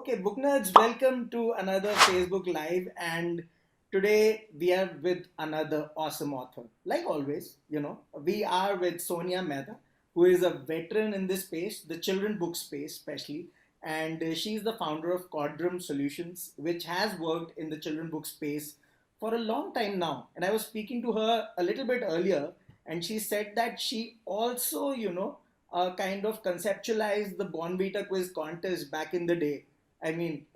Okay, book nerds, welcome to another Facebook Live. And today we are with another awesome author. Like always, we are with Sonia Mehta, who is a veteran in this space, the children book space, especially. And she's the founder of Quadrum Solutions, which has worked in the children book space for a long time now. And I was speaking to her a little bit earlier, and she said that she also, kind of conceptualized the Bonvita quiz contest back in the day. I mean,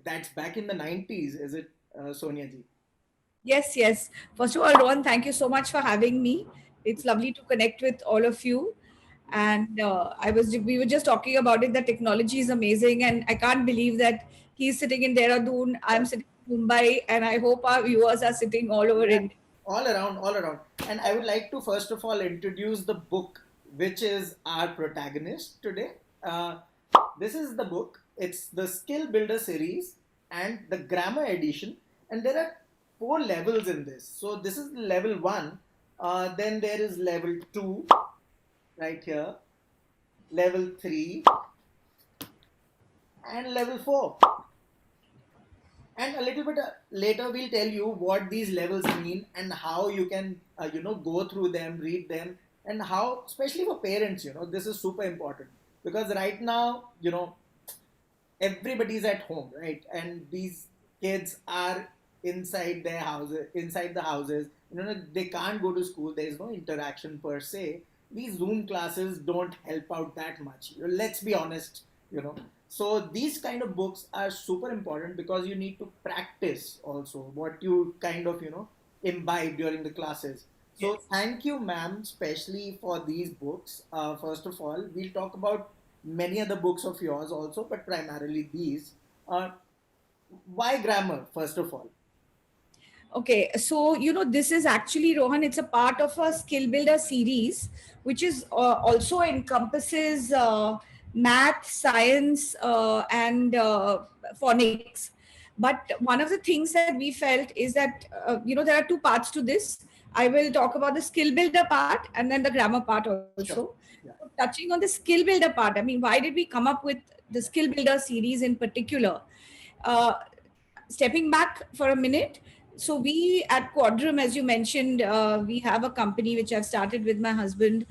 that's back in the 90s, is it, Sonia ji? Yes, yes. First of all, Ron, thank you so much for having me. It's lovely to connect with all of you. And we were just talking about it. The technology is amazing, and I can't believe that he's sitting in Dehradun, I'm sitting in Mumbai, and I hope our viewers are sitting all over Yeah, India. all around, all around. And I would like to first of all introduce the book, which is our protagonist today. Uh, this is the book. It's the Skill Builder series and the Grammar edition. And there are four levels in this. So this is level one. Then there is level two, right here, level three, and level four. And a little bit later we'll tell you what these levels mean and how you can go through them, read them, and how, especially for parents, this is super important because right now, everybody's at home, right? And these kids are inside their houses, inside the houses. They can't go to school. There's no interaction per se. These Zoom classes don't help out that much. Let's be honest. You know. So these kind of books are super important because you need to practice also what you kind of imbibe during the classes. So Yes. thank you, ma'am, especially for these books. First of all, we'll talk about many other books of yours also, but primarily these. Uh, why grammar, first of all? Okay, so this is actually Rohan. It's a part of a skill builder series, which is also encompasses math, science, and phonics. But one of the things that we felt is that there are two parts to this. I will talk about the skill builder part and then the grammar part also. Sure. So Yeah. touching on the skill builder part, I mean, why did we come up with the Yeah. skill builder series in particular? Uh, Stepping back for a minute, so we at Quadrum, as you mentioned, we have a company which I've started with my husband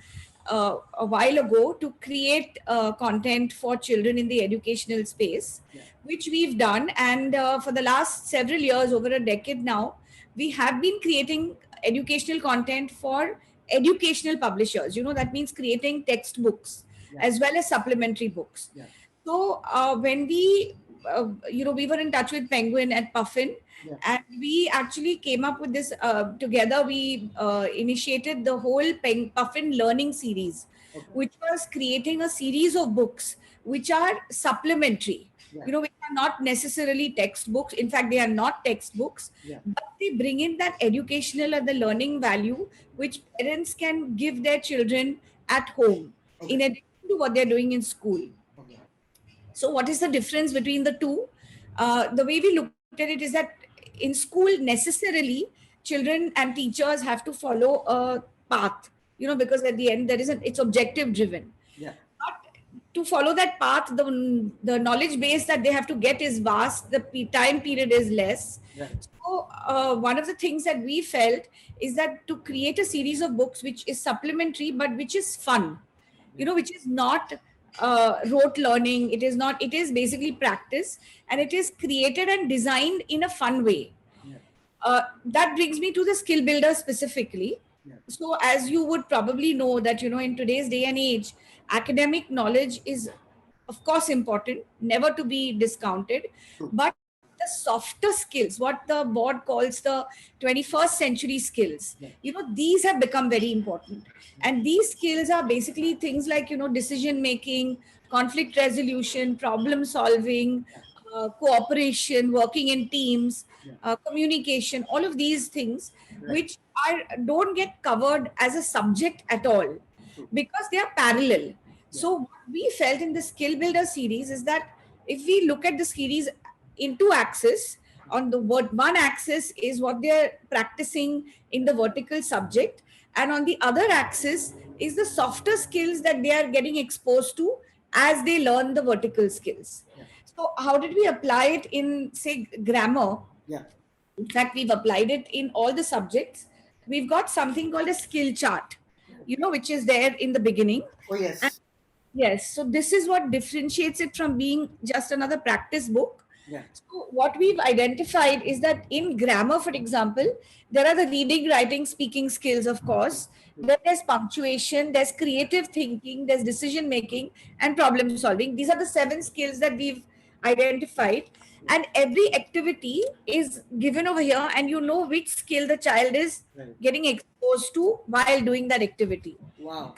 a while ago to create content for children in the educational space, Yeah. which we've done. And for the last several years, over a decade now, we have been creating educational content for educational publishers. That means creating textbooks Yeah. as well as supplementary books. Yeah. So when we were in touch with Penguin at Puffin, Yeah. and we actually came up with this together. We initiated the whole Puffin Learning series, Okay. which was creating a series of books which are supplementary. Yeah. Which are not necessarily textbooks. In fact, they are not textbooks, Yeah. but they bring in that educational and the learning value which parents can give their children at home Okay. in addition to what they're doing in school. Okay. So, what is the difference between the two? The way we looked at it is that in school, necessarily, children and teachers have to follow a path, because at the end, it's objective driven. Yeah. But to follow that path, the knowledge base that they have to get is vast, the time period is less. Right. So, one of the things that we felt is that to create a series of books which is supplementary but which is fun, Yeah. which is not rote learning. It is basically practice, and it is created and designed in a fun way. Yeah. That brings me to the skill builder specifically. Yeah. So, as you would probably know, that in today's day and age, academic knowledge is, of course, important, never to be discounted. True. But the softer skills, what the board calls the 21st century skills, Yeah. these have become very important. And these skills are basically things like decision making, conflict resolution, problem solving, Yeah. cooperation, working in teams, Yeah. communication, all of these things, Right. which are don't get covered as a subject at all True. because they are parallel. Yeah. So what we felt in the skill builder series is that if we look at the series in two axes, on the one axis is what they're practicing in the vertical subject, and on the other axis is the softer skills that they are getting exposed to as they learn the vertical skills. Yeah. So how did we apply it in, say, grammar? Yeah. In fact, we've applied it in all the subjects. We've got something called a skill chart, which is there in the beginning. Oh And yes. yes, so this is what differentiates it from being just another practice book. Yeah. So what we've identified is that in grammar, for example, there are the reading, writing, speaking skills, of course. Then there's punctuation, there's creative thinking, there's decision making, and problem solving. These are the 7 skills that we've identified. And every activity is given over here, and you know which skill the child is Right. getting exposed to while doing that activity. Wow.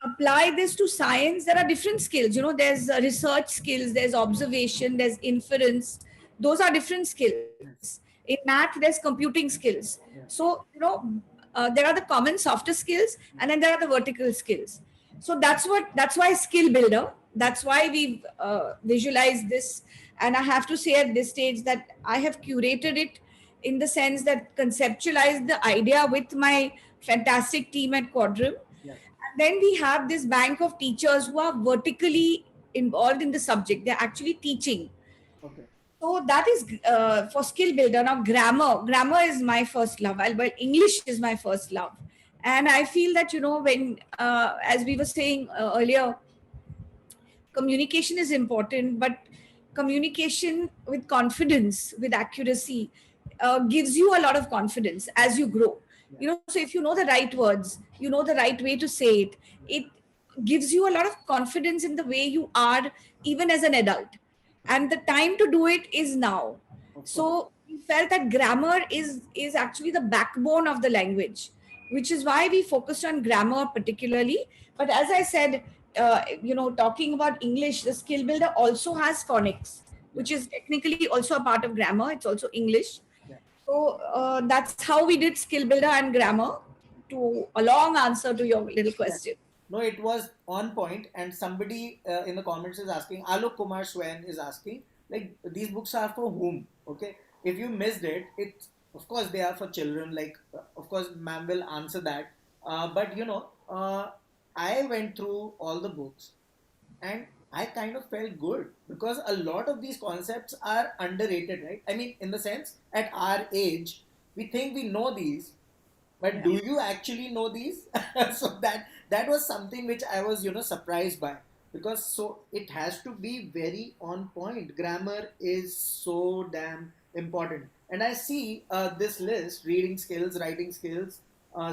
Apply this to science, there are different skills. There's research skills, there's observation, there's inference. Those are different skills. In math, there's computing skills. Yeah. So there are the common softer skills, and then there are the vertical skills. So that's why skill builder. That's why we've visualized this. And I have to say at this stage that I have curated it in the sense that conceptualized the idea with my fantastic team at Quadrim. Yeah. Then we have this bank of teachers who are vertically involved in the subject. They're actually teaching. Okay. So that is for skill builder. Now grammar is my first love. Well, English is my first love. And I feel that, when, as we were saying earlier, communication is important, but communication with confidence, with accuracy, gives you a lot of confidence as you grow. So if you know the right words, you know the right way to say it, it gives you a lot of confidence in the way you are, even as an adult. And the time to do it is now. So we felt that grammar is actually the backbone of the language, which is why we focused on grammar particularly. But as I said, talking about English, the skill builder also has phonics, which is technically also a part of grammar. It's also English. Yeah. So that's how we did skill builder and grammar. To a long answer to your little question. No, it was on point. And somebody in the comments is asking, Alok Kumar Swain is asking, like, these books are for whom? Okay. If you missed it, it's, of course, they are for children. Like, of course, ma'am will answer that. But, I went through all the books and I kind of felt good because a lot of these concepts are underrated, right? I mean, in the sense, at our age, we think we know these, but do you actually know these? So that was something which I was surprised by, because so it has to be very on point. Grammar is so damn important. And I see this list: reading skills, writing skills,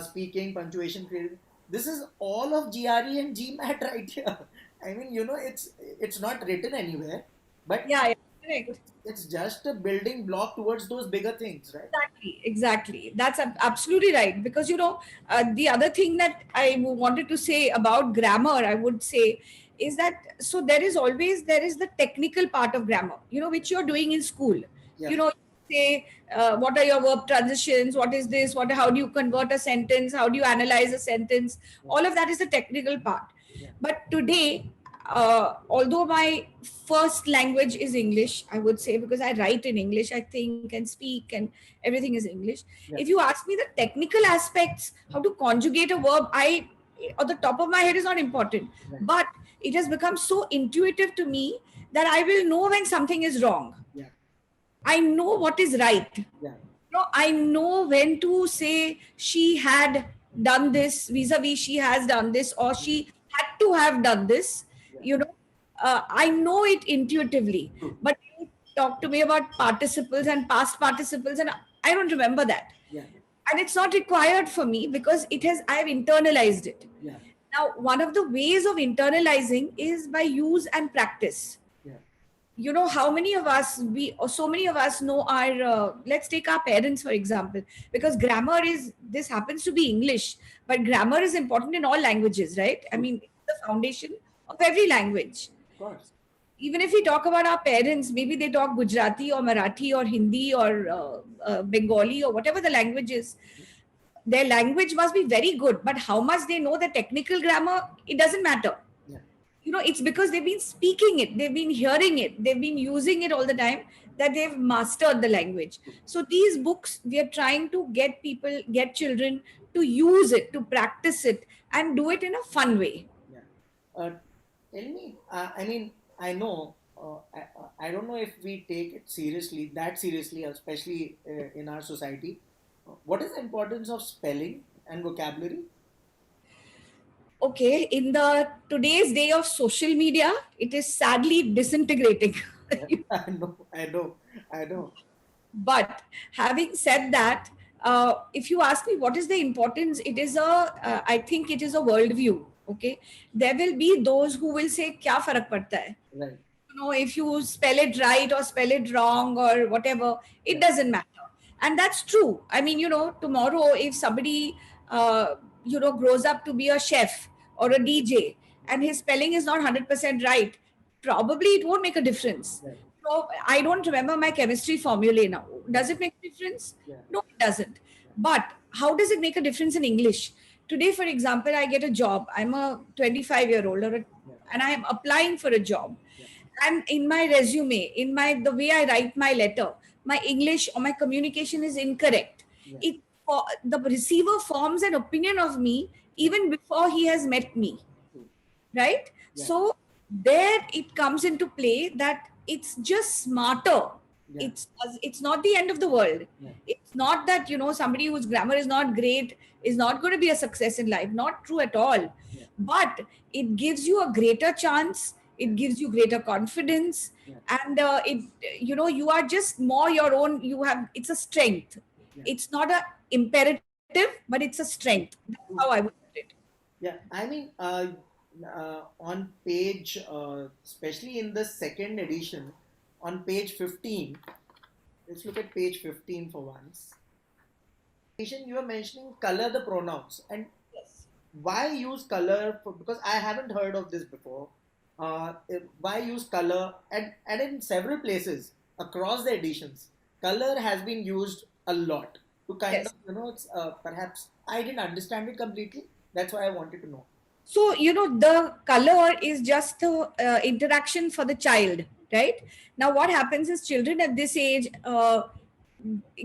speaking, punctuation, creative. This is all of GRE and GMAT right here. I mean, it's not written anywhere, but Yeah, correct. it's just a building block towards those bigger things, right? Exactly. That's absolutely right. Because, the other thing that I wanted to say about grammar, I would say, is that so there is the technical part of grammar, which you're doing in school. Yeah. Say, what are your verb transitions? What is this? How do you convert a sentence? How do you analyze a sentence? All of that is the technical part. Yeah. But today, although my first language is English, I would say, because I write in English, I think and speak, and everything is English. Yeah. If you ask me the technical aspects, how to conjugate a verb, on the top of my head is not important. Right. But it has become so intuitive to me that I will know when something is wrong. Yeah. I know what is right. Yeah. I know when to say she had done this vis-a-vis she has done this, or she had to have done this. I know it intuitively. But you talk to me about participles and past participles, and I don't remember that. Yeah. And it's not required for me because I have internalized it. Yeah. Now, one of the ways of internalizing is by use and practice. How many of us so many of us know our let's take our parents, for example, because this happens to be English, but grammar is important in all languages, right? I mean, it's the foundation of every language. Of course. Even if we talk about our parents, maybe they talk Gujarati or Marathi or Hindi or Bengali or whatever the language is. Their language must be very good, but how much they know the technical grammar, it doesn't matter. It's because they've been speaking it, they've been hearing it, they've been using it all the time, that they've mastered the language. So these books, we are trying to get children to use it, to practice it, and do it in a fun way. Tell me, I mean, I know I don't know if we take it seriously, that seriously, especially in our society. What is the importance of spelling and vocabulary? Okay, in the today's day of social media, it is sadly disintegrating. I know, I know, I know. But having said that, if you ask me what is the importance, it is I think it is a worldview. Okay, there will be those who will say, "Kya farak padta hai?" Right. You know, if you spell it right or spell it wrong or whatever, it Yeah. doesn't matter. And that's true. I mean, you know, tomorrow if somebody grows up to be a chef or a DJ and his spelling is not 100% right, probably it won't make a difference. Right. So I don't remember my chemistry formulae now. Yeah. Does it make a difference? Yeah. No, it doesn't. Yeah. But how does it make a difference in English? Today, for example, I get a job. I'm a 25-year-old Yeah. and I am applying for a job. Yeah. And in my resume, in my the way I write my letter, my English or my communication is incorrect. Yeah. It the receiver forms an opinion of me even before he has met me, True. right? Yeah. So there it comes into play that it's just smarter. Yeah. It's not the end of the world. Yeah. It's not that, you know, somebody whose grammar is not great is not going to be a success in life. Not true at all. Yeah. But it gives you a greater chance, it gives you greater confidence. Yeah. And it you know, you are just more your own. You have, it's a strength. Yeah. It's not a imperative, but it's a strength. That's how I would put it. Yeah, I mean, on page, especially in the second edition, on page 15, let's look at page 15 for once. You are mentioning color the pronouns, and Yes. why use color? Because I haven't heard of this before. Why use color? And in several places across the editions, color has been used a lot to kind Yes. of, it's perhaps I didn't understand it completely. That's why I wanted to know. So, you know, the color is just the interaction for the child, right? Now, what happens is children at this age,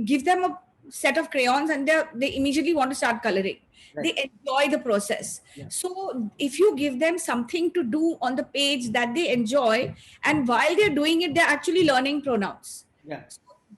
give them a set of crayons and they immediately want to start coloring. Right. They enjoy the process. Yeah. So, if you give them something to do on the page that they enjoy, and while they're doing it, they're actually learning pronouns. Yeah.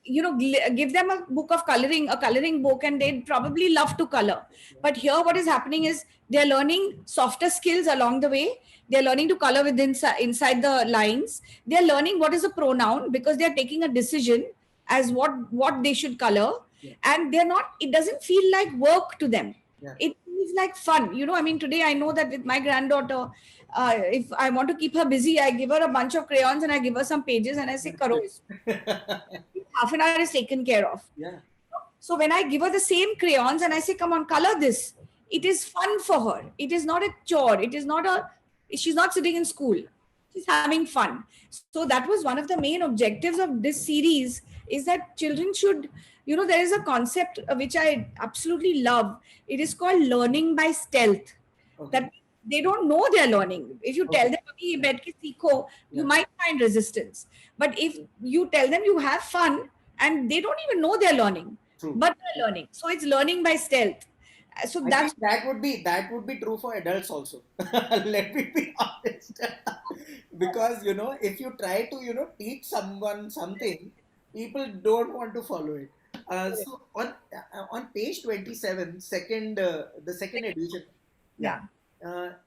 You know, give them a book of coloring, a coloring book, and they'd probably love to color. But here what is happening is they're learning softer skills along the way. They're learning to color within inside the lines. They're learning what is a pronoun because they're taking a decision as what they should color. Yeah. And they're not, it doesn't feel like work to them. Yeah. It feels like fun. You know, I mean, today I know that with my granddaughter, if I want to keep her busy, I give her a bunch of crayons and I give her some pages and I say, Karo, half an hour is taken care of. Yeah. So when I give her the same crayons and I say, come on, color this, it is fun for her. It is not a chore. It is not she's not sitting in school. She's having fun. So that was one of the main objectives of this series, is that children should, you know, there is a concept which I absolutely love. It is called learning by stealth. Okay. That they don't know they're learning. If you tell them, "Abhi ye baith ke seekho," you Yeah. might find resistance. But if you tell them you have fun, and they don't even know they're learning, True. but they're learning. So it's learning by stealth. So I that's think that would be true for adults also. Let me be honest. Because if you try to teach someone something, people don't want to follow it. So on page 27, the second edition, yeah,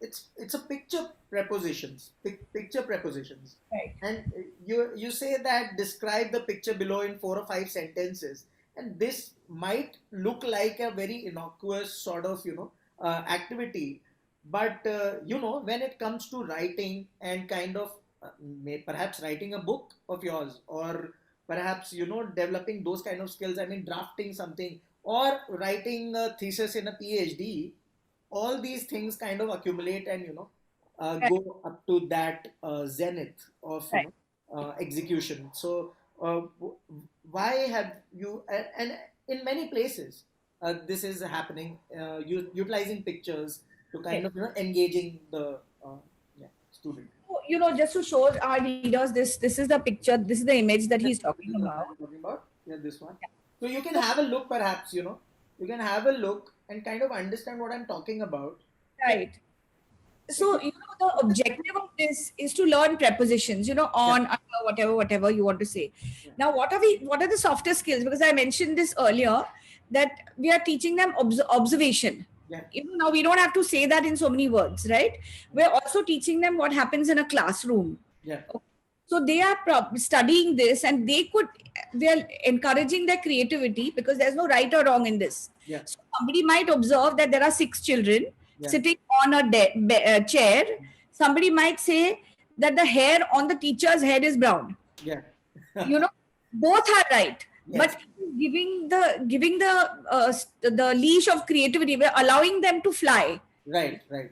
it's a picture prepositions, picture prepositions, right. and you say that describe the picture below in 4 or 5 sentences, and this might look like a very innocuous sort of activity, but when it comes to writing and kind of perhaps writing a book of yours, or perhaps developing those kind of skills, I mean drafting something or writing a thesis in a PhD, all these things kind of accumulate and Right. go up to that zenith of Right. execution. So why have you and in many places this is happening, utilizing pictures to kind of engaging the student. So, you know, just to show our readers, this is the picture, this is the image that he's talking This is what about. I'm talking about. Yeah, this one. So you can have a look, perhaps you can have a look and kind of understand what I'm talking about. Right. So, the objective of this is to learn prepositions, Yeah, on, under, whatever you want to say. yeah, Now, what are the softer skills? Because I mentioned this earlier, that we are teaching them observation. yeah, Now we don't have to say that in so many words, right? We're also teaching them what happens in a classroom. yeah, So they are studying this, and they're encouraging their creativity, because there's no right or wrong in this. yeah, So somebody might observe that there are six children yeah, sitting on a chair. Somebody might say that the hair on the teacher's head is brown. yeah. you know Both are right, Yes, but giving the leash of creativity, we're allowing them to fly. right, right.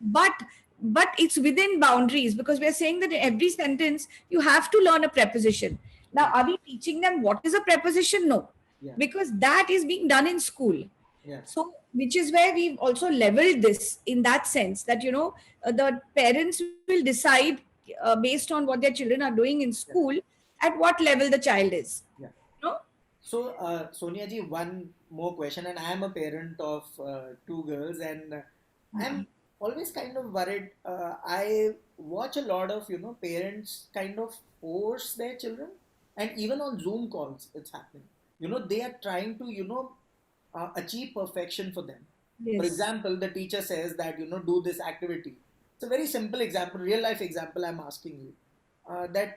but but it's within boundaries, because we're saying that in every sentence you have to learn a preposition. Now, Yeah, are we teaching them what is a preposition? No, yeah, because that is being done in school. yeah, So, which is where we've also leveled this, in that sense that the parents will decide, based on what their children are doing in yeah, school, at what level the child is. yeah. you know So, Sonia ji, one more question, and I am a parent of two girls, and I'm always kind of worried. I watch a lot of parents kind of force their children, and even on Zoom calls, it's happening. They are trying to achieve perfection for them. For Yes. example, the teacher says that do this activity. It's a very simple example, real life example. I'm asking you that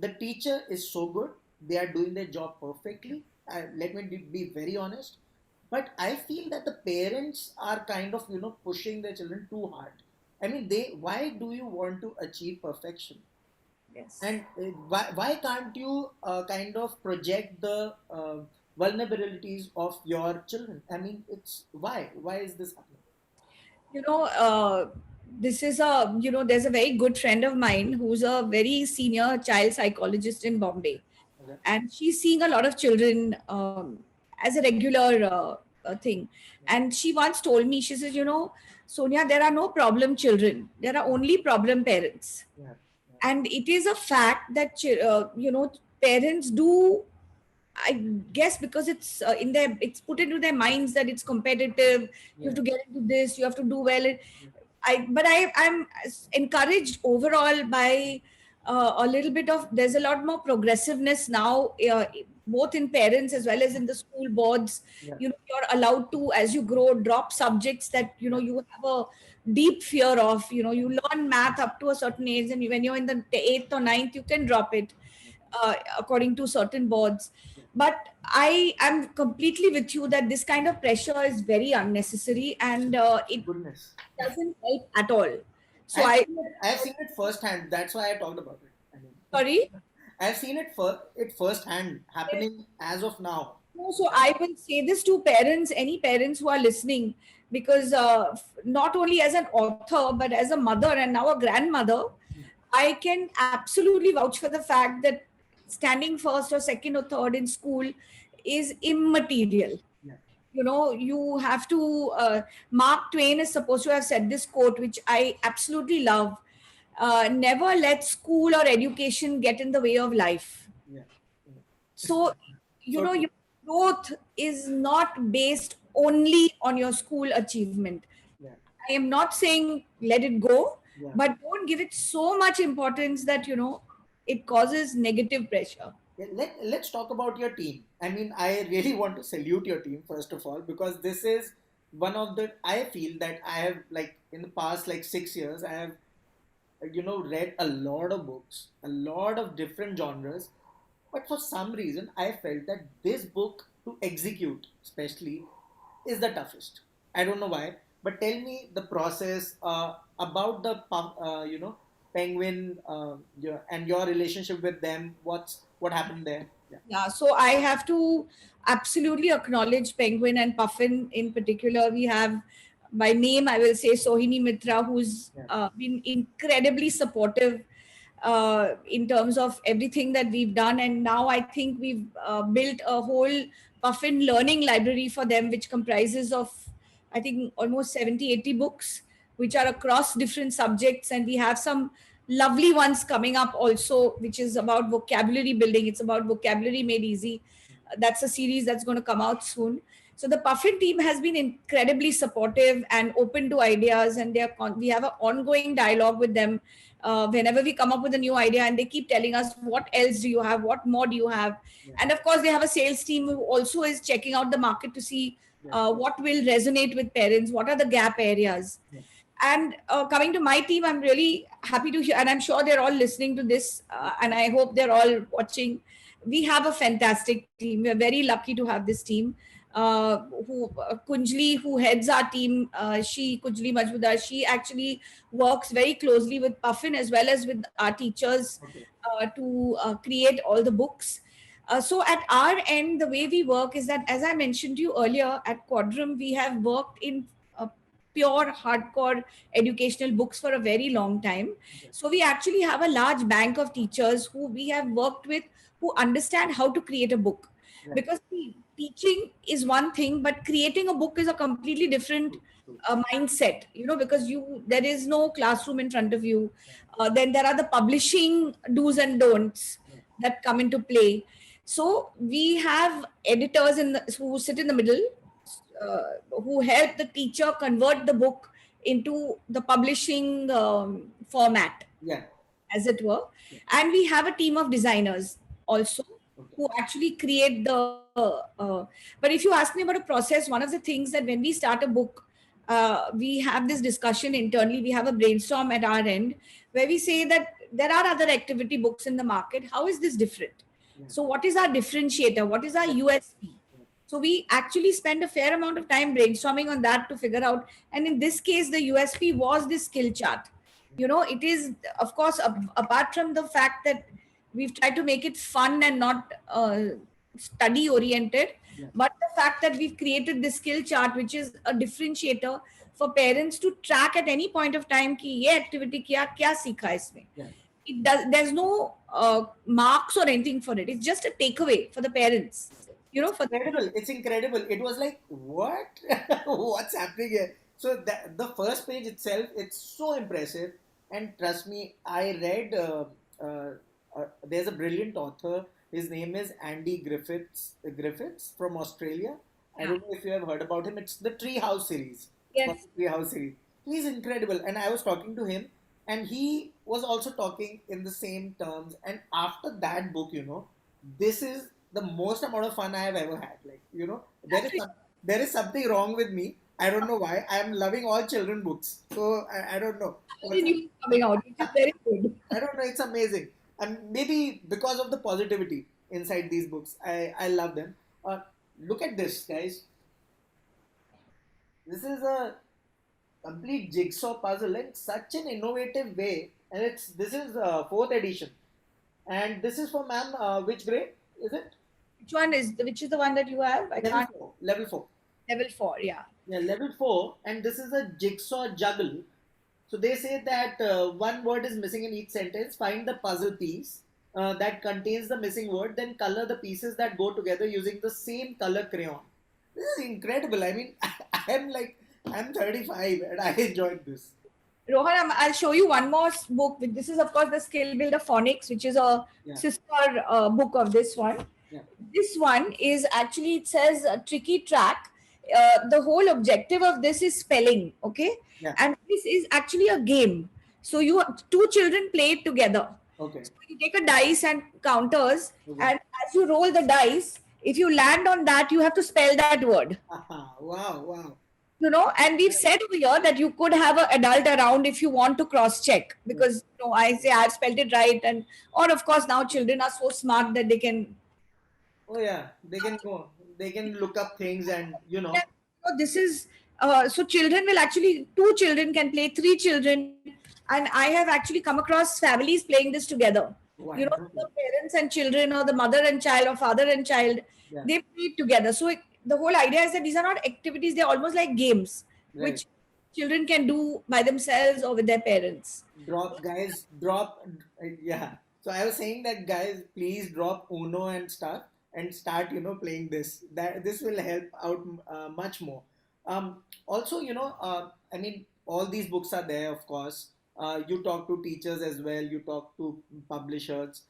the teacher is so good, they are doing their job perfectly. Let me be very honest, but I feel that the parents are kind of pushing their children too hard. I mean, they why do you want to achieve perfection? Yes. And why can't you kind of project the vulnerabilities of your children? I mean, it's why is this happening? you know uh, this is there's a very good friend of mine who's a very senior child psychologist in Bombay, Okay. and she's seeing a lot of children, as a regular thing. And she once told me, she says, Sonia, there are no problem children, there are only problem parents. Yeah, And it is a fact that parents do, I guess, because it's put into their minds that it's competitive. You yeah, have to get into this. You have to do well. yeah, I'm encouraged overall by a little bit of. There's a lot more progressiveness now, both in parents as well as in the school boards. yeah, You're allowed to, as you grow, drop subjects that yeah, you have a deep fear of. You learn math up to a certain age, and when you're in the eighth or ninth, you can drop it, according to certain boards. yeah. But I am completely with you that this kind of pressure is very unnecessary, and it Goodness. doesn't help at all. So I've seen it firsthand. That's why I talked about it. I mean, sorry. I've seen it firsthand happening as of now. No, so I will say this to parents, any parents who are listening, because not only as an author, but as a mother and now a grandmother, I can absolutely vouch for the fact that standing first or second or third in school is immaterial. Yeah, You have to, Mark Twain is supposed to have said this quote, which I absolutely love. Never let school or education get in the way of life. yeah, yeah. So, So true. your growth is not based only on your school achievement. Yeah, I am not saying let it go, yeah. but don't give it so much importance that, it causes negative pressure. Yeah, let's talk about your team. I mean, I really want to salute your team first of all, because this is one of the I feel that I have, like, in the past like 6 years I have read a lot of books, a lot of different genres, but for some reason I felt that this book to execute especially is the toughest. I don't know why, but tell me the process about the penguin, and your relationship with them. What happened there? Yeah, Yeah, so I have to absolutely acknowledge Penguin and Puffin in particular. We have, by name, I will say Sohini Mitra, who's yeah, been incredibly supportive in terms of everything that we've done. And now I think we've built a whole Puffin learning library for them, which comprises of, I think, almost 70, 80 books, which are across different subjects. And we have some lovely ones coming up also, which is about vocabulary building. It's about vocabulary made easy. That's a series that's going to come out soon. So the Puffin team has been incredibly supportive and open to ideas, and we have an ongoing dialogue with them whenever we come up with a new idea, and they keep telling us what else do you have, what more do you have, Yeah. and of course they have a sales team who also is checking out the market to see Yeah. what will resonate with parents, what are the gap areas. Yeah. And coming to my team, I'm really happy to hear, and I'm sure they're all listening to this, and I hope they're all watching. We have a fantastic team. We're very lucky to have this team. Kunjli, who heads our team, Kunjli Majmudar, she actually works very closely with Puffin as well as with our teachers Okay. to create all the books. So at our end, the way we work is that, as I mentioned to you earlier, at Quadrum, we have worked in pure hardcore educational books for a very long time. Okay. So we actually have a large bank of teachers who we have worked with, who understand how to create a book. Yeah. Because teaching is one thing, but creating a book is a completely different True. mindset, because there is no classroom in front of you. Then there are the publishing do's and don'ts Yeah. that come into play. So we have editors who sit in the middle, who help the teacher convert the book into the publishing format, Yeah. as it were. Yeah. And we have a team of designers also Okay. who actually create but if you ask me about a process, one of the things that when we start a book, we have this discussion internally, we have a brainstorm at our end where we say that there are other activity books in the market. How is this different? Yeah. So what is our differentiator? What is our USP? So we actually spend a fair amount of time brainstorming on that to figure out. And in this case, the USP was this skill chart. It is, of course, apart from the fact that we've tried to make it fun and not study oriented, Yeah. but the fact that we've created this skill chart, which is a differentiator for parents to track at any point of time कि ये activity क्या सीखा इसमें. Yeah. There's no marks or anything for it. It's just a takeaway for the parents. Incredible. It's incredible. It was like, what? What's happening here? So the first page itself, it's so impressive. And trust me, I read. There's a brilliant author. His name is Andy Griffiths from Australia. I don't know if you have heard about him. It's the Treehouse series. Yes. Treehouse series. He's incredible. And I was talking to him, and he was also talking in the same terms. And after that book, this is the most amount of fun I have ever had. Like, there is something wrong with me. I don't know why. I am loving all children books. So I don't know. News coming out, which is very good. I don't know. It's amazing. And maybe because of the positivity inside these books, I love them. Look at this, guys. This is a complete jigsaw puzzle in such an innovative way. And this is fourth edition. And this is for ma'am, which grade is it? Which is the one that you have? I Level can't. 4. Level 4. Level 4, yeah. Yeah, level 4. And this is a jigsaw juggle. So they say that one word is missing in each sentence. Find the puzzle piece that contains the missing word, then color the pieces that go together using the same color crayon. This is incredible. I mean, I'm 35 and I enjoyed this. Rohan, I'll show you one more book. This is, of course, the Skill Builder Phonics, which is a sister book of this one. Yeah. This one is actually, it says a tricky track. The whole objective of this is spelling, okay? Yeah. And this is actually a game. So two children play it together. Okay. So you take a dice and counters, Okay. and as you roll the dice, if you land on that, you have to spell that word. Wow. And we've said over here that you could have an adult around if you want to cross check, because I say I've spelled it right, or of course now children are so smart that they can. Oh yeah, they can look up things and Yeah, this is so two children can play, three children, and I have actually come across families playing this together. Wow. The parents and children, or the mother and child, or father and child, they play it together. So the whole idea is that these are not activities; they're almost like games, which children can do by themselves or with their parents. Drop. Yeah. So I was saying that, guys, please drop Uno and stuff and start, playing this. This will help out much more. Also, I mean, all these books are there, of course. You talk to teachers as well. You talk to publishers.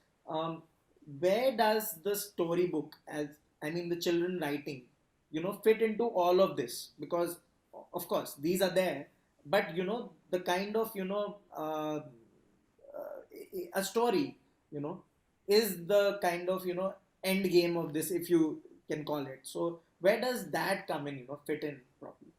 Where does the storybook, the children writing, fit into all of this, because of course these are there, but the kind of a story, is the kind of end game of this, if you can call it. So where does that come in, fit in properly?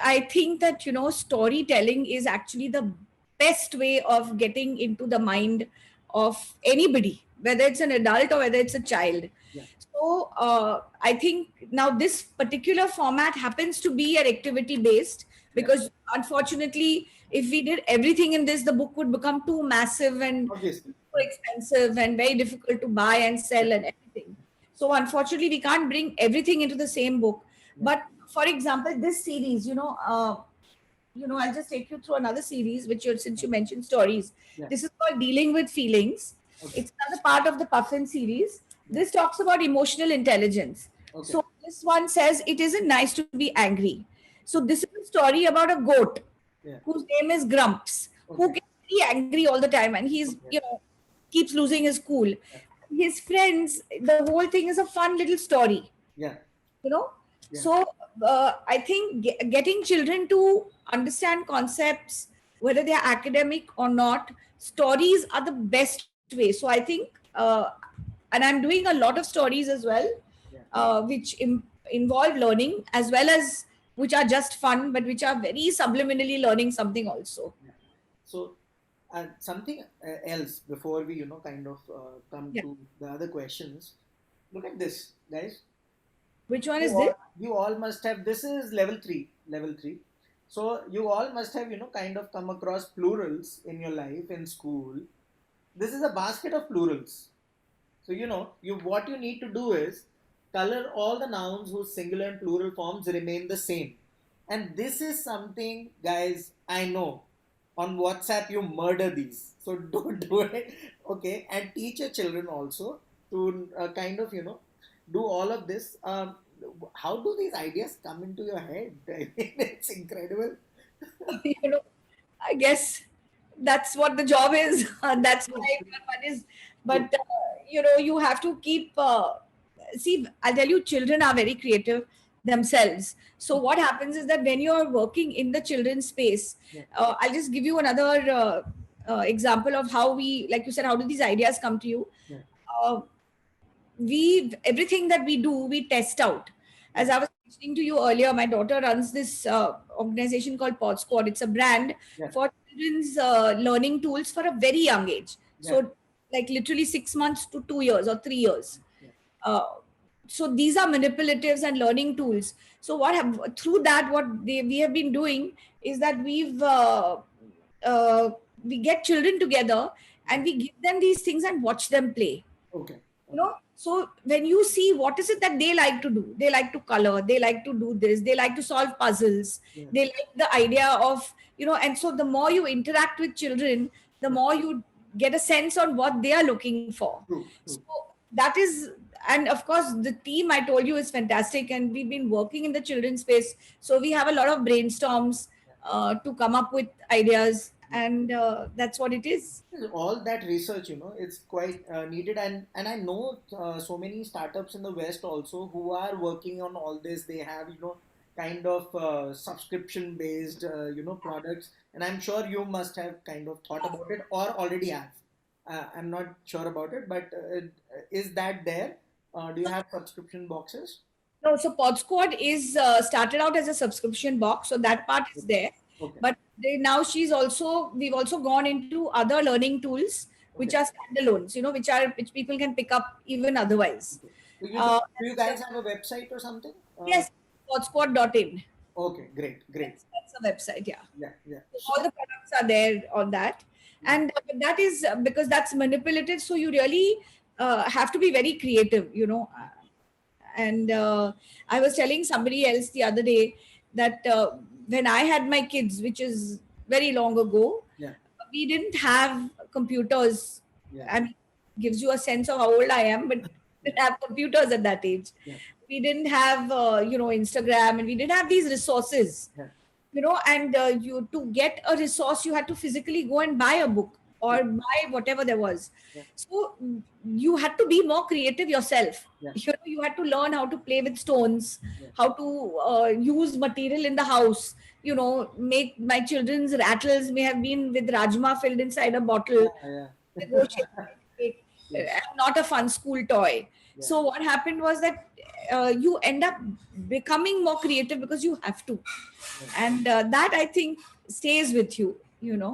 I think that storytelling is actually the best way of getting into the mind of anybody, whether it's an adult or whether it's a child. Yeah. So I think now this particular format happens to be an activity based, because unfortunately, if we did everything in this, the book would become too massive and Obviously. so expensive and very difficult to buy and sell and everything. So unfortunately, we can't bring everything into the same book. But for example, this series, I'll just take you through another series, since you mentioned stories. Yeah. This is called Dealing with Feelings. Okay. It's another part of the Puffin series. This talks about emotional intelligence. Okay. So this one says it isn't nice to be angry. So this is a story about a goat whose name is Grumps, who gets very angry all the time, and he's keeps losing his cool. His friends, the whole thing is a fun little story. Yeah. So I think getting children to understand concepts, whether they are academic or not, stories are the best way. So I think, and I'm doing a lot of stories as well, which involve learning, as well as which are just fun, but which are very subliminally learning something also. So something else before we kind of come to the other questions. Look at this, guys. Which one is this? You all must have, this is level 3. So you all must have kind of come across plurals in your life in school. This is a basket of plurals. So what you need to do is color all the nouns whose singular and plural forms remain the same. And this is something, guys, I know on WhatsApp you murder these, so don't do it. Okay. And teach your children also to kind of do all of this. How do these ideas come into your head? I mean, it's incredible. I guess that's what the job is. That's why everyone is. But you have to keep. See, I'll tell you, children are very creative themselves. So what happens is that when you are working in the children's space, I'll just give you another example of how we, like you said, how do these ideas come to you? Everything that we do, we test out. As I was mentioning to you earlier, my daughter runs this organization called Pod Squad. It's a brand for children's learning tools for a very young age. So like literally 6 months to 2 years or 3 years. So these are manipulatives and learning tools. So through that, we have been doing is that we get children together and we give them these things and watch them play. Okay. So when you see what is it that they like to do, they like to color, they like to do this, they like to solve puzzles, they like the idea of, and so the more you interact with children, the more you get a sense on what they are looking for. True. So that is, and of course the team I told you is fantastic, and we've been working in the children's space. So we have a lot of brainstorms to come up with ideas, and that's what it is. All that research, it's quite needed, and I know so many startups in the West also who are working on all this. They have kind of subscription based products, and I'm sure you must have kind of thought about it or already have. I'm not sure about it, but is that there? Do you have subscription boxes? No, so Pod Squad is started out as a subscription box, so that part is there. Okay. But we've also gone into other learning tools which are standalones, which people can pick up even otherwise. Do you guys have a website or something? Yes, podsquad.in. Okay, great. That's a website, yeah. Yeah. So all the products are there on that. And that is because that's manipulative. So you really have to be very creative, And I was telling somebody else the other day that when I had my kids, which is very long ago, we didn't have computers. I mean, it gives you a sense of how old I am, but we didn't have computers at that age. We didn't have, Instagram, and we didn't have these resources. And to get a resource, you had to physically go and buy a book or Yeah. buy whatever there was. Yeah. So you had to be more creative yourself. Yeah. You had to learn how to play with stones, Yeah. how to use material in the house. Make my children's rattles may have been with rajma filled inside a bottle. Yeah. Negotiate. Yes. Not a fun school toy. Yeah. So what happened was that you end up becoming more creative because you have to, Yeah. and that I think stays with you. You know.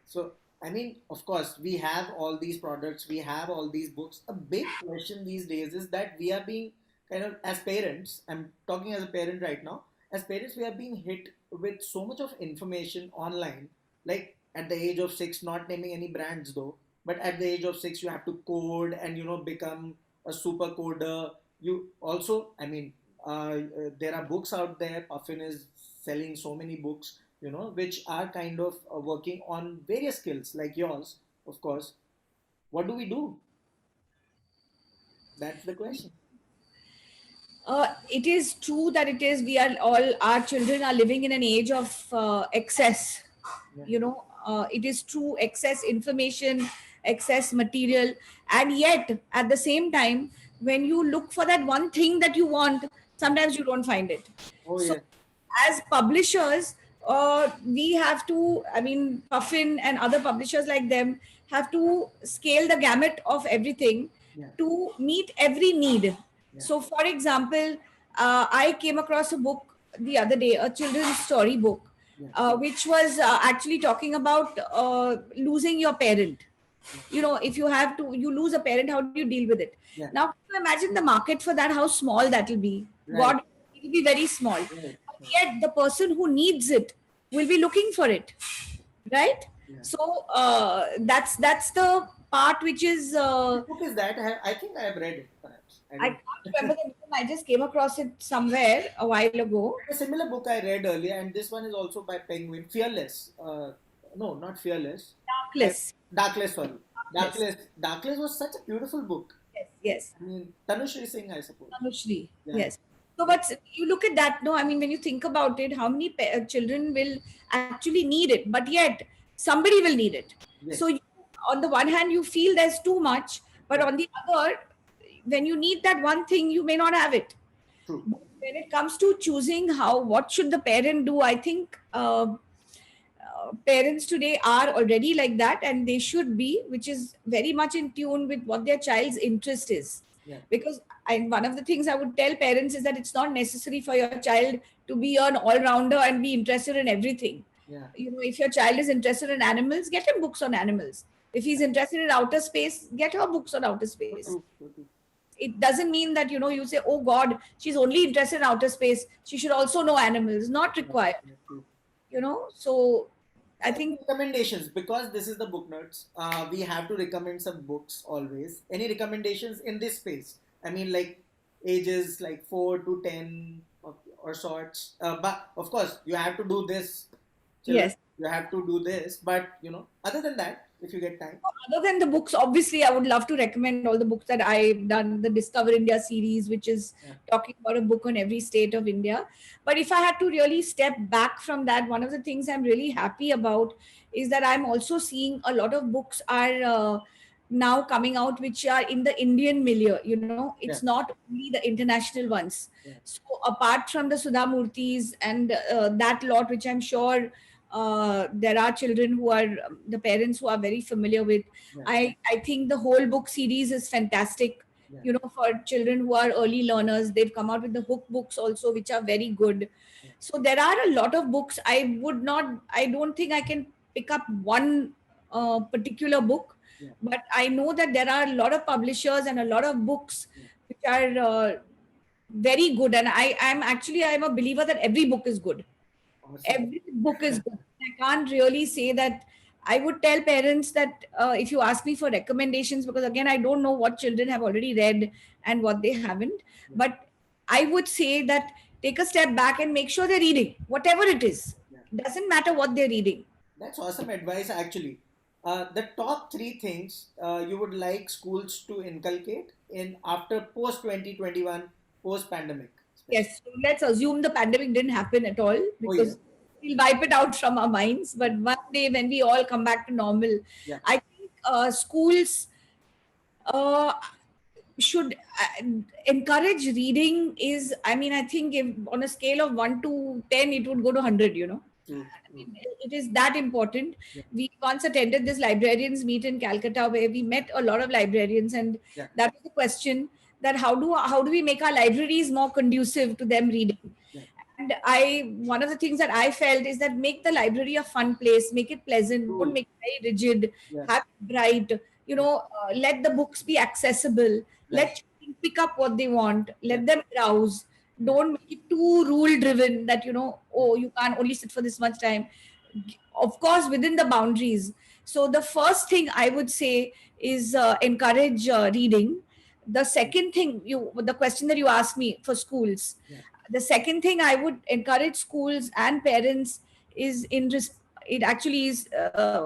So, I mean, of course, we have all these products, we have all these books. A big question these days is that we are being kind of, as parents, I'm talking as a parent right now, as parents, we are being hit with so much of information online. Like at the age of 6, not naming any brands though, but at the age of 6, you have to code and, become a super coder. You also, I mean, there are books out there. Puffin is selling so many books, which are kind of working on various skills like yours, of course. What do we do? That's the question. It is true that it is. We are all our children are living in an age of excess. Yeah. It is true, excess information, excess material, and yet at the same time, when you look for that one thing that you want, sometimes you don't find it. Oh, So yeah. as publishers, we have to, I mean, Puffin and other publishers like them have to scale the gamut of everything Yeah. to meet every need. Yeah. So, for example, I came across a book the other day, a children's story book, Yeah. which was actually talking about losing your parent. If you lose a parent, how do you deal with it? Yeah. Now, can you imagine the market for that, how small that will be? Right. God, it will be very small. Right. But yet, the person who needs it will be looking for it, right? Yeah. So that's the part which is. What book is that? I think I have read it, perhaps. I I don't. can't remember the name. I just came across it somewhere a while ago. A similar book I read earlier, and this one is also by Penguin. Fearless. No, not Fearless. Darkless. Darkless, sorry. Darkless. Darkless was such a beautiful book. Yes. Yes. I mean, Tanushri Singh, I suppose. Anushri. Yeah. Yes. So, but you look at that. No, I mean, when you think about it, how many children will actually need it? But yet, somebody will need it. Yes. So, on the one hand, you feel there's too much, but on the other, when you need that one thing, you may not have it. True. But when it comes to choosing what should the parent do, I think parents today are already like that, and they should be, which is very much in tune with what their child's interest is. Yeah. Because one of the things I would tell parents is that it's not necessary for your child to be an all-rounder and be interested in everything. Yeah. If your child is interested in animals, get him books on animals. If he's interested in outer space, get her books on outer space. True. It doesn't mean that you say, oh God, she's only interested in outer space, she should also know animals. Not required. True. So I think recommendations, because this is the book nerds, we have to recommend some books always. Any recommendations in this space? I mean, like ages like 4 to 10 or sorts. But of course, you have to do this. Yes. You have to do this. But other than that, if you get time. Other than the books, obviously, I would love to recommend all the books that I've done, the Discover India series, which is talking about a book on every state of India. But if I had to really step back from that, one of the things I'm really happy about is that I'm also seeing a lot of books are now coming out, which are in the Indian milieu. It's not only the international ones. So apart from the Sudha Murthy's and that lot, which I'm sure there are children who are the parents who are very familiar with. I think the whole book series is fantastic. For children who are early learners, they've come out with the hook books also, which are very good. So there are a lot of books. I don't think I can pick up one particular book, but I know that there are a lot of publishers and a lot of books which are very good. And I'm a believer that every book is good. Awesome. Every book is good. I can't really say that. I would tell parents that if you ask me for recommendations, because again, I don't know what children have already read and what they haven't, but I would say that take a step back and make sure they're reading, whatever it is. Doesn't matter what they're reading. That's awesome advice, actually. The top 3 things you would like schools to inculcate in after post 2021, post pandemic. Yes, so let's assume the pandemic didn't happen at all, because we'll wipe it out from our minds. But one day when we all come back to normal, Yeah. I think schools uh, should encourage reading. Is, I mean, I think if on a scale of 1 to 10, it would go to 100, you know. True. True. It is that important. Yeah. We once attended this librarians meet in Calcutta where we met a lot of librarians, and Yeah. that was the question, that how do we make our libraries more conducive to them reading? Yeah. And one of the things that I felt is that make the library a fun place, make it pleasant, Cool. don't make it very rigid, Yeah. have it bright, you know, let the books be accessible, let children pick up what they want, let them browse. Don't make it too rule driven that, you know, oh, you can't only sit for this much time. Of course, within the boundaries. So the first thing I would say is encourage reading. The second thing, the question that you asked me for schools, Yeah. the second thing I would encourage schools and parents is it actually is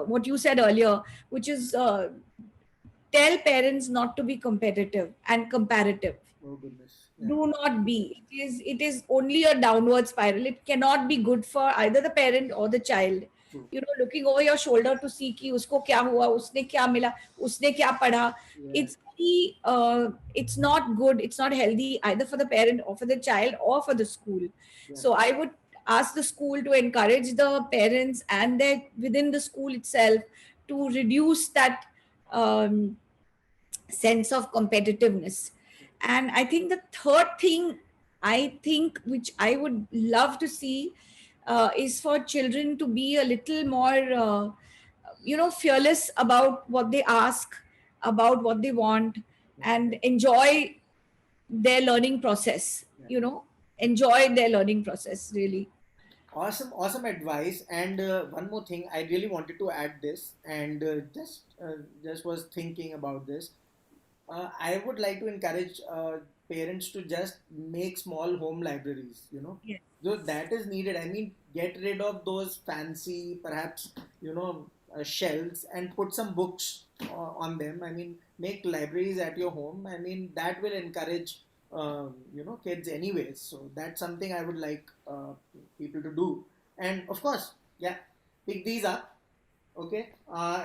what you said earlier, which is tell parents not to be competitive and comparative. Oh goodness. Yeah. Do not be. It is only a downward spiral. It cannot be good for either the parent or the child. True. You know, looking over your shoulder to see कि उसको क्या हुआ, उसने क्या मिला, उसने क्या पढ़ा. Yeah. It's not good. It's not healthy either for the parent or for the child or for the school. Yeah. So I would ask the school to encourage the parents and their within the school itself to reduce that um, sense of competitiveness. And I think the third thing, I think, which I would love to see, is for children to be a little more, fearless about what they ask, about what they want, and enjoy their learning process. You know, enjoy their learning process, really. Awesome, awesome advice. And one more thing, I really wanted to add this, and just was thinking about this. I would like to encourage parents to just make small home libraries. You know, Yes. so that is needed. I mean, get rid of those fancy, perhaps shelves, and put some books on them. I mean, make libraries at your home. I mean, that will encourage kids anyways. So that's something I would like people to do. And of course, yeah, pick these up. Okay,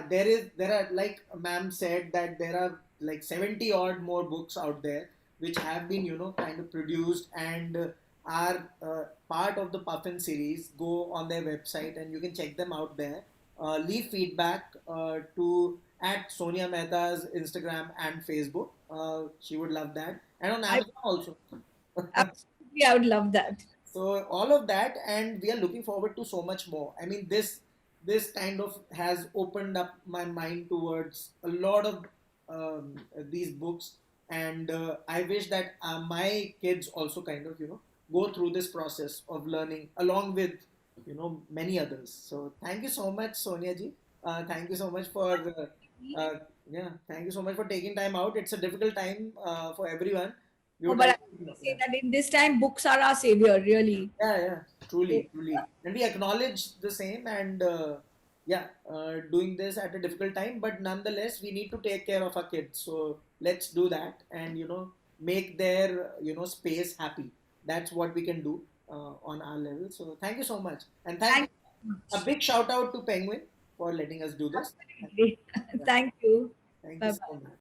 there are, like ma'am said, that there are like 70 odd more books out there which have been kind of produced and are part of the Puffin series. Go on their website and you can check them out there. Leave feedback to at Sonia Mehta's Instagram and Facebook. She would love that, and on Amazon also. Absolutely, I would love that. So all of that, and we are looking forward to so much more. I mean, this kind of has opened up my mind towards a lot of these books, and I wish that my kids also kind of go through this process of learning along with many others. So thank you so much, Sonia ji. Thank you so much for thank you so much for taking time out. It's a difficult time for everyone. We No, would but I like would say that in this time, books are our savior, really. yeah, truly, truly. And we acknowledge the same, and doing this at a difficult time, but nonetheless, we need to take care of our kids. So let's do that, and make their space happy. That's what we can do on our level. So thank you so much, and Thank a big shout out to Penguin for letting us do this. you. Yeah, Thank you. thank you Bye so bye. much.